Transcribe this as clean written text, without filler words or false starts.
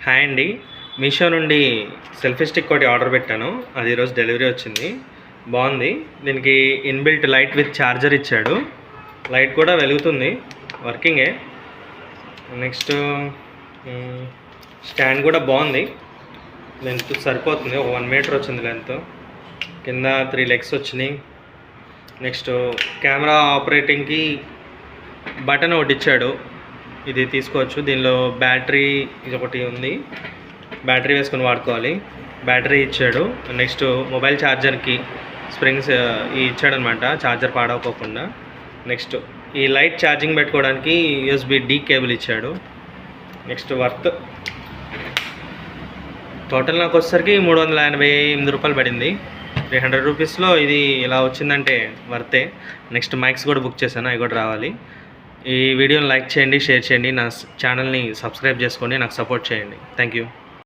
Hi అండి. మీషో నుండి selfie stick ఒకటి ఆర్డర్ పెట్టాను. అది ఈరోజు డెలివరీ వచ్చింది. బాగుంది. దీనికి ఇన్బిల్ట్ లైట్ విత్ ఛార్జర్ ఇచ్చాడు. లైట్ కూడా వెలుగుతుంది, వర్కింగే. నెక్స్ట్ స్టాండ్ కూడా బాగుంది. లెంత్ సరిపోతుంది, ఒక 1 మీటర్ వచ్చింది లెంత్. కింద 3 లెగ్స్ వచ్చినాయి. నెక్స్ట్ కెమెరా ఆపరేటింగ్కి బటన్ ఒకటి ఇచ్చాడు, ఇది తీసుకోవచ్చు. దీనిలో బ్యాటరీ ఇది ఒకటి ఉంది, బ్యాటరీ వేసుకొని వాడుకోవాలి. బ్యాటరీ ఇచ్చాడు. నెక్స్ట్ మొబైల్ ఛార్జర్కి స్ప్రింగ్స్ ఇచ్చాడనమాట, ఛార్జర్ పాడవకోకుండా. నెక్స్ట్ ఈ లైట్ ఛార్జింగ్ పెట్టుకోవడానికి USB-D కేబుల్ ఇచ్చాడు. నెక్స్ట్ వర్త్ టోటల్ నాకు వచ్చేసరికి 388 రూపాయలు పడింది. 300 రూపీస్లో ఇది ఇలా వచ్చిందంటే వర్తే. నెక్స్ట్ మైక్స్ కూడా బుక్ చేశాను, అవి కూడా రావాలి. ఈ వీడియోని లైక్ చేయండి, షేర్ చేయండి, నా ఛానల్ని సబ్స్క్రైబ్ చేసుకోండి, నాకు సపోర్ట్ చేయండి. Thank you.